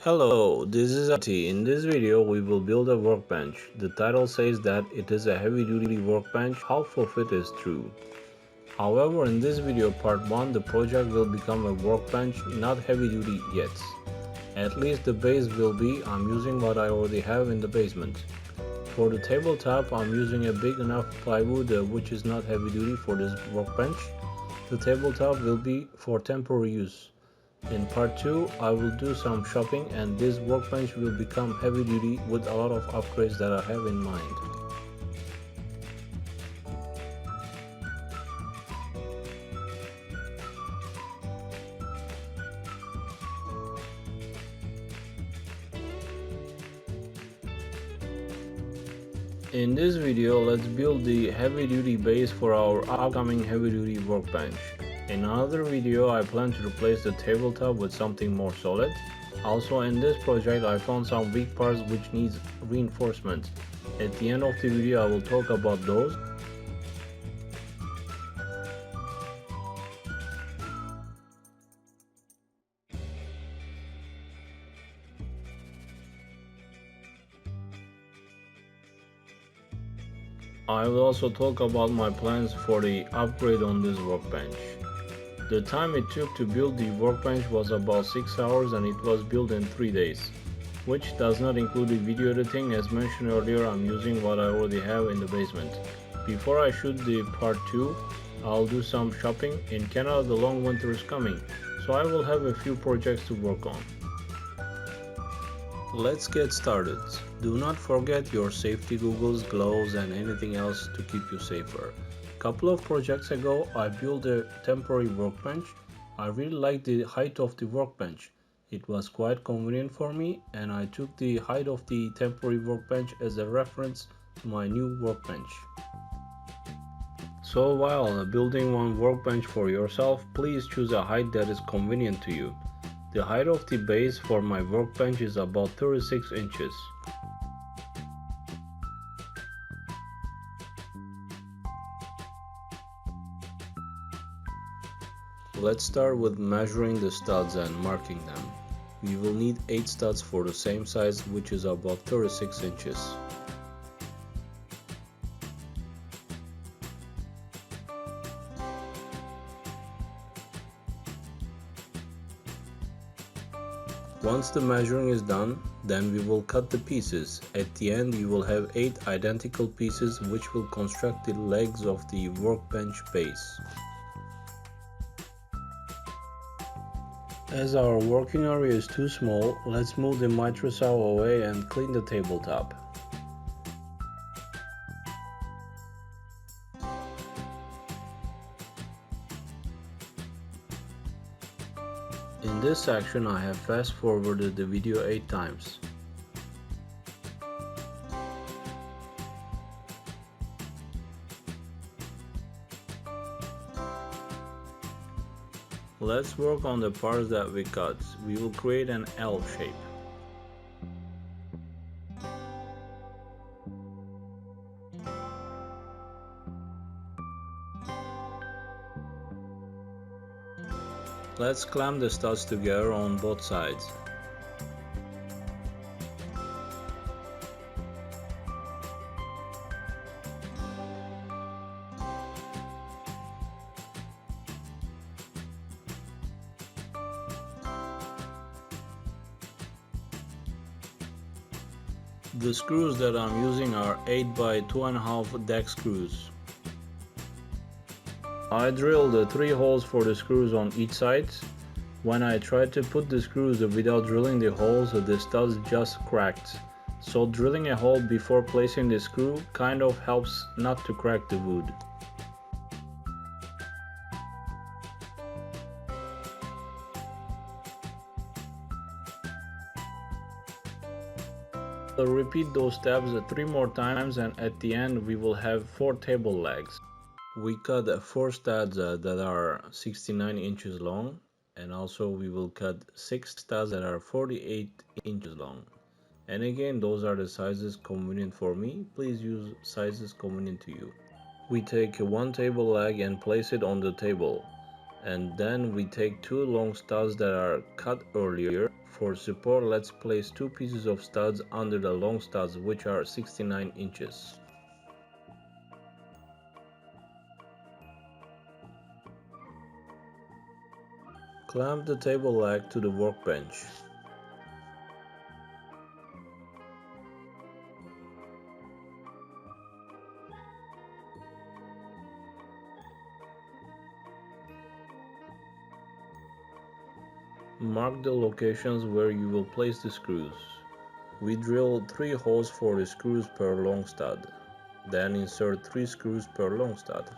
Hello, this is Cette. In this video, we will build a workbench. The title says that it is a heavy-duty workbench. Half of it is true. However, in this video part 1, the project will become a workbench, not heavy-duty yet. At least the base will be. I'm using what I already have in the basement. For the tabletop, I'm using a big enough plywood which is not heavy-duty for this workbench. The tabletop will be for temporary use. In part 2, I will do some shopping and this workbench will become heavy duty with a lot of upgrades that I have in mind. In this video, let's build the heavy duty base for our upcoming heavy duty workbench. In another video, I plan to replace the tabletop with something more solid. Also, in this project, I found some weak parts which needs reinforcement. At the end of the video, I will talk about those. I will also talk about my plans for the upgrade on this workbench. The time it took to build the workbench was about 6 hours and it was built in 3 days, which does not include the video editing. As mentioned earlier, I'm using what I already have in the basement. Before I shoot the part 2, I'll do some shopping. In Canada, the long winter is coming, so I will have a few projects to work on. Let's get started. Do not forget your safety goggles, gloves and anything else to keep you safer. Couple of projects ago, I built a temporary workbench. I really liked the height of the workbench. It was quite convenient for me and I took the height of the temporary workbench as a reference to my new workbench. So while building one workbench for yourself, please choose a height that is convenient to you. The height of the base for my workbench is about 36 inches. Let's start with measuring the studs and marking them. We will need 8 studs for the same size, which is about 36 inches. Once the measuring is done, then we will cut the pieces. At the end, you will have 8 identical pieces which will construct the legs of the workbench base. As our working area is too small, let's move the miter saw away and clean the tabletop. In this section, I have fast forwarded the video 8 times. Let's work on the parts that we cut. We will create an L shape. Let's clamp the studs together on both sides. The screws that I'm using are 8 by 2.5 deck screws. I drilled 3 holes for the screws on each side. When I tried to put the screws without drilling the holes, the studs just cracked. So drilling a hole before placing the screw kind of helps not to crack the wood. We'll repeat those steps 3 more times and at the end we will have 4 table legs. We cut 4 studs that are 69 inches long and also we will cut 6 studs that are 48 inches long. And again, those are the sizes convenient for me. Please use sizes convenient to you. We take 1 table leg and place it on the table. And then we take 2 long studs that are cut earlier For support, let's place two pieces of studs under the long studs, which are 69 inches. Clamp the table leg to the workbench. Mark the locations where you will place the screws. We drill 3 holes for the screws per long stud. Then insert 3 screws per long stud.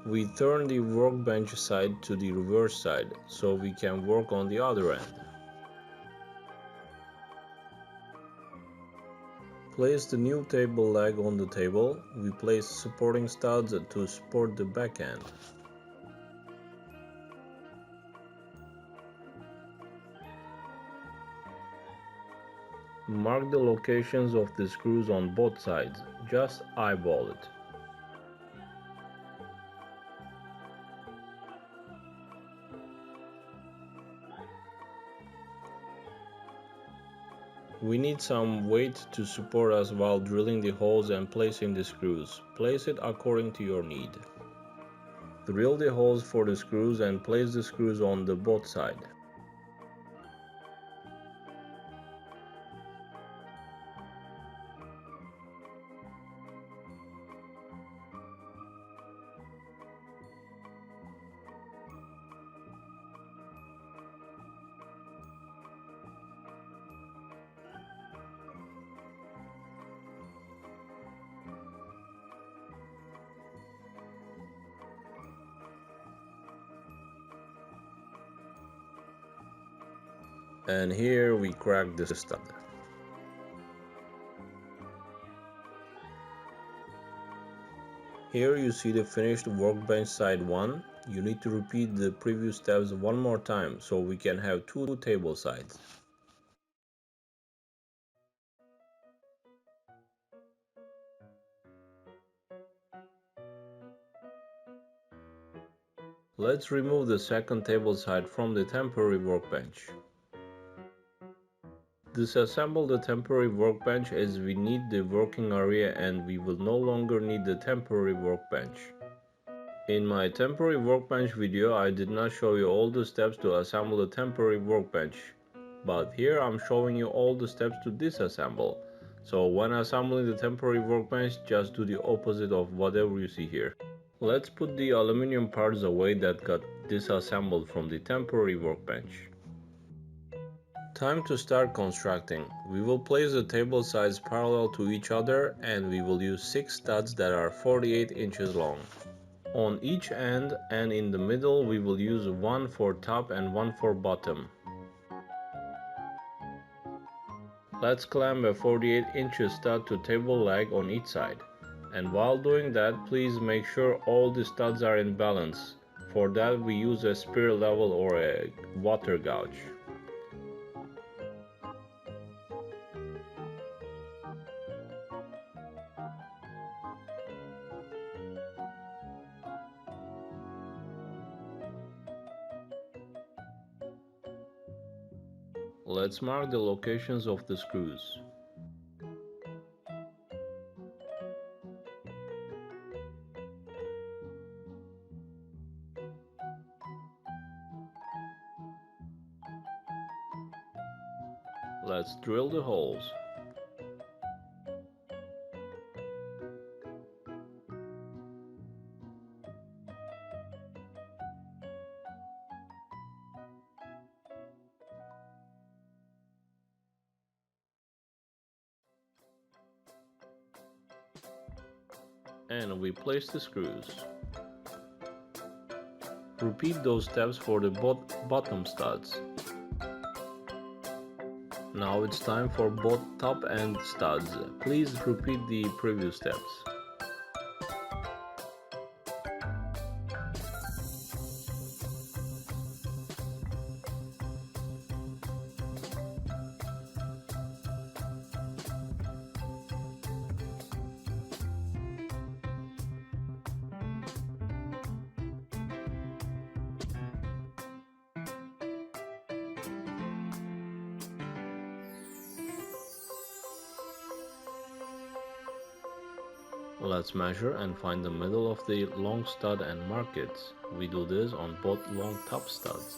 We turn the workbench side to the reverse side so we can work on the other end. Place the new table leg on the table. We place supporting studs to support the back end. Mark the locations of the screws on both sides. Just eyeball it. We need some weight to support us while drilling the holes and placing the screws. Place it according to your need. Drill the holes for the screws and place the screws on the both sides. And here we crack the stud. Here you see the finished workbench side 1. You need to repeat the previous steps one more time so we can have 2 table sides. Let's remove the second table side from the temporary workbench. Disassemble the temporary workbench as we need the working area and we will no longer need the temporary workbench. In my temporary workbench video, I did not show you all the steps to assemble the temporary workbench, but here I'm showing you all the steps to disassemble. So when assembling the temporary workbench, just do the opposite of whatever you see here. Let's put the aluminum parts away that got disassembled from the temporary workbench. Time to start constructing. We will place the table sides parallel to each other and we will use 6 studs that are 48 inches long. On each end and in the middle we will use 1 for top and 1 for bottom. Let's clamp a 48 inches stud to table leg on each side. And while doing that, please make sure all the studs are in balance. For that we use a spear level or a water gouge. Let's mark the locations of the screws. Let's drill the holes. And we place the screws. Repeat those steps for the bottom studs. Now it's time for both top and studs. Please repeat the previous steps. Let's measure and find the middle of the long stud and mark it. We do this on both long top studs.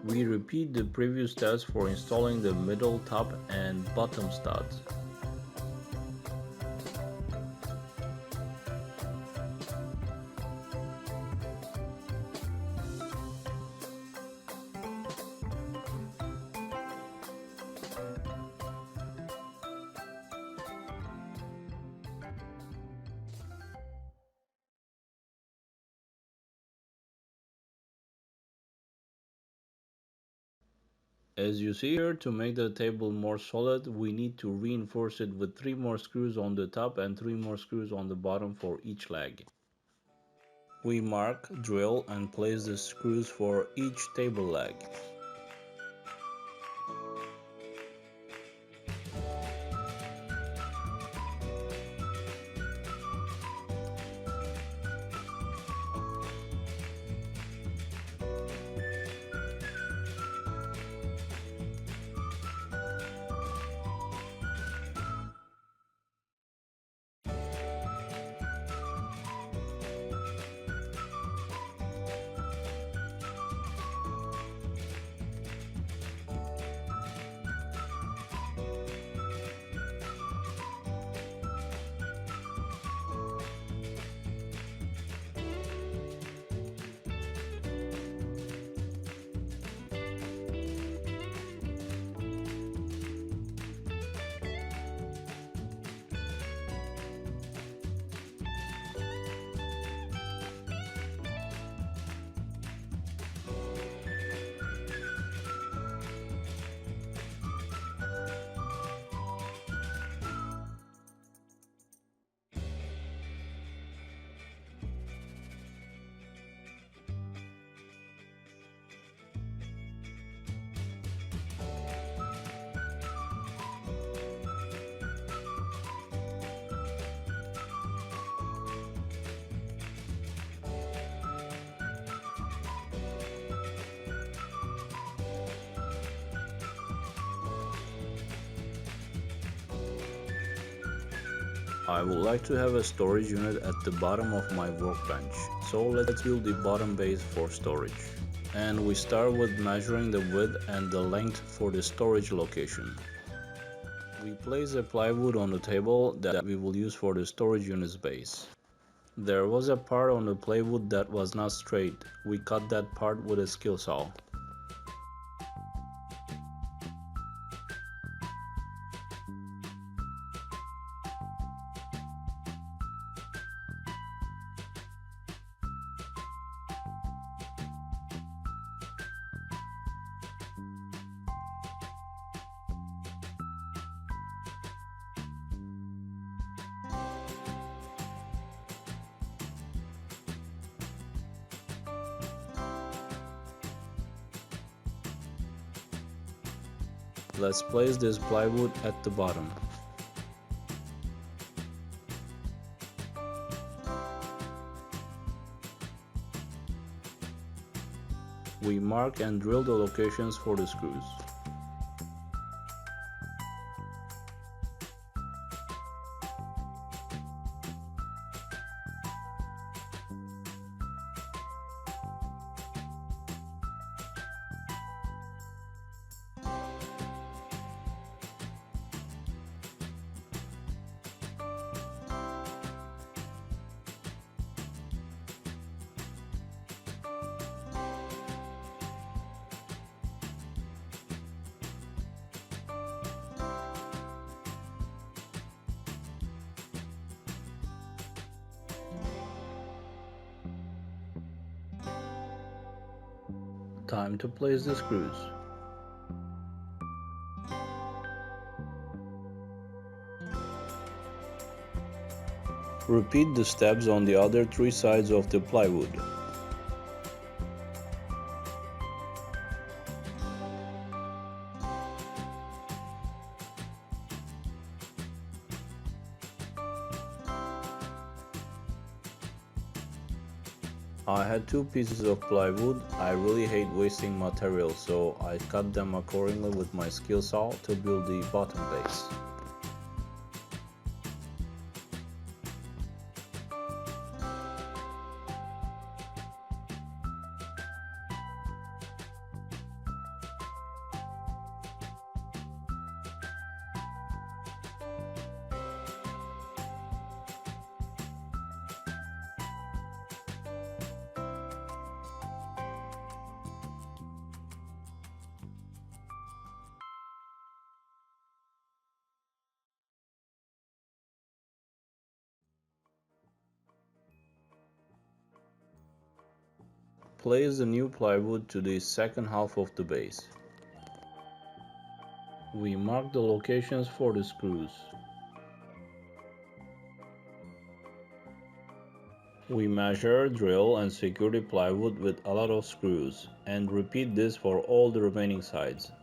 We repeat the previous steps for installing the middle, top and bottom studs. As you see here, to make the table more solid, we need to reinforce it with 3 more screws on the top and 3 more screws on the bottom for each leg. We mark, drill and place the screws for each table leg. I would like to have a storage unit at the bottom of my workbench, so let's build the bottom base for storage. And we start with measuring the width and the length for the storage location. We place a plywood on the table that we will use for the storage unit's base. There was a part on the plywood that was not straight. We cut that part with a skill saw. Let's place this plywood at the bottom. We mark and drill the locations for the screws. Time to place the screws. Repeat the steps on the other 3 sides of the plywood. I had 2 pieces of plywood. I really hate wasting material, so I cut them accordingly with my skill saw to build the bottom base. Place the new plywood to the second half of the base. We mark the locations for the screws. We measure, drill and secure the plywood with a lot of screws and repeat this for all the remaining sides.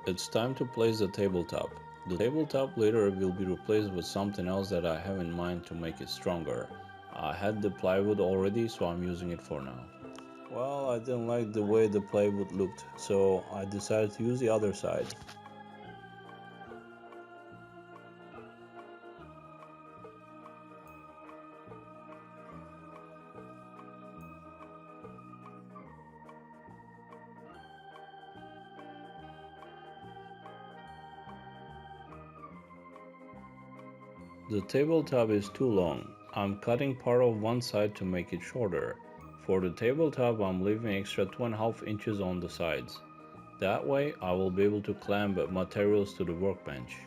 It's time to place the tabletop. The tabletop later will be replaced with something else that I have in mind to make it stronger. I had the plywood already, so I'm using it for now. Well, I didn't like the way the plywood looked, so I decided to use the other side. The tabletop is too long. I'm cutting part of one side to make it shorter. For the tabletop, I'm leaving extra 2.5 inches on the sides. That way, I will be able to clamp materials to the workbench.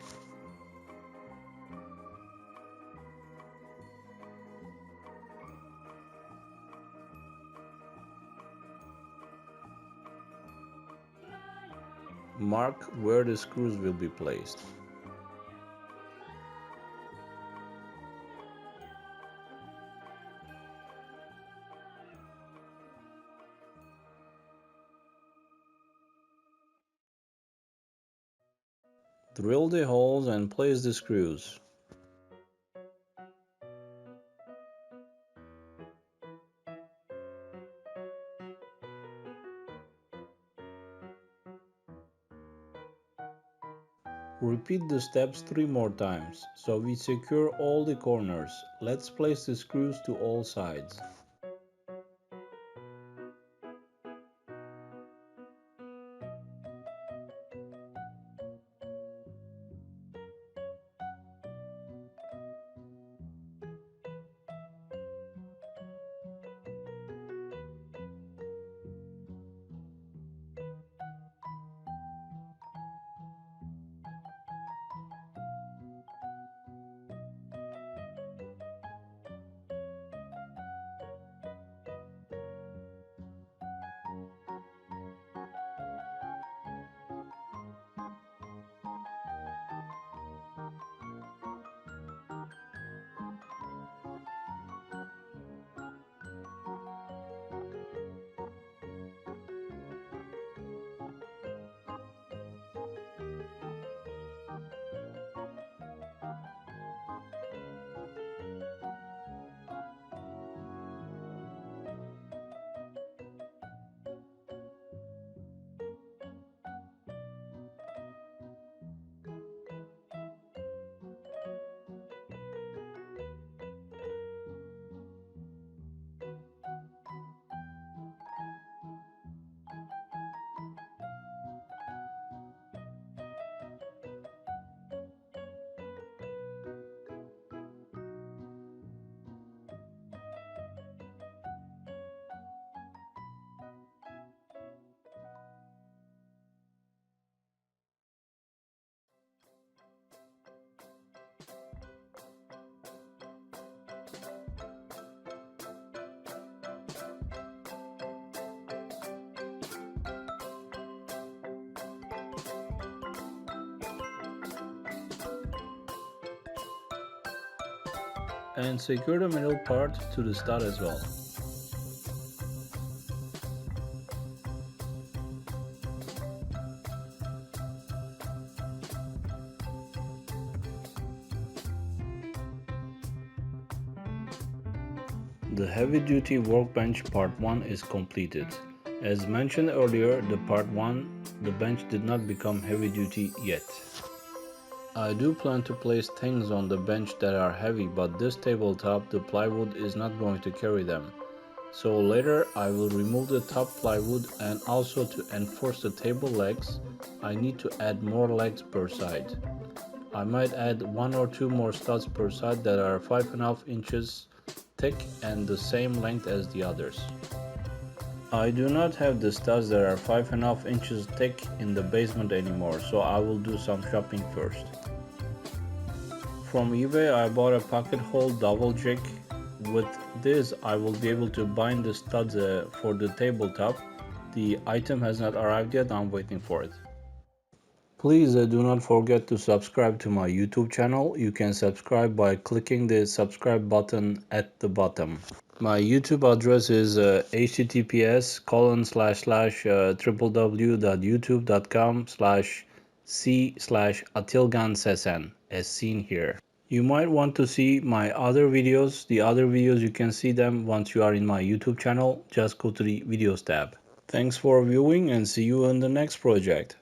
Mark where the screws will be placed. Drill the holes and place the screws. Repeat the steps 3 more times, so we secure all the corners. Let's place the screws to all sides. and secure the middle part to the stud as well. The heavy-duty workbench part 1 is completed. As mentioned earlier, the part 1, the bench did not become heavy-duty yet. I do plan to place things on the bench that are heavy, but this tabletop, the plywood is not going to carry them. So later I will remove the top plywood, and also to enforce the table legs, I need to add more legs per side. I might add 1 or 2 more studs per side that are 5.5 inches thick and the same length as the others. I do not have the studs that are 5.5 inches thick in the basement anymore, so I will do some shopping first. From eBay I bought a pocket hole double jig. With this I will be able to bind the studs for the tabletop. The item has not arrived yet, I'm waiting for it. Please do not forget to subscribe to my YouTube channel. You can subscribe by clicking the subscribe button at the bottom. My YouTube address is https://www.youtube.com/c/atilgansesen, as seen here. You might want to see my other videos. The other videos, you can see them once you are in my YouTube channel. Just go to the videos tab. Thanks for viewing and see you in the next project.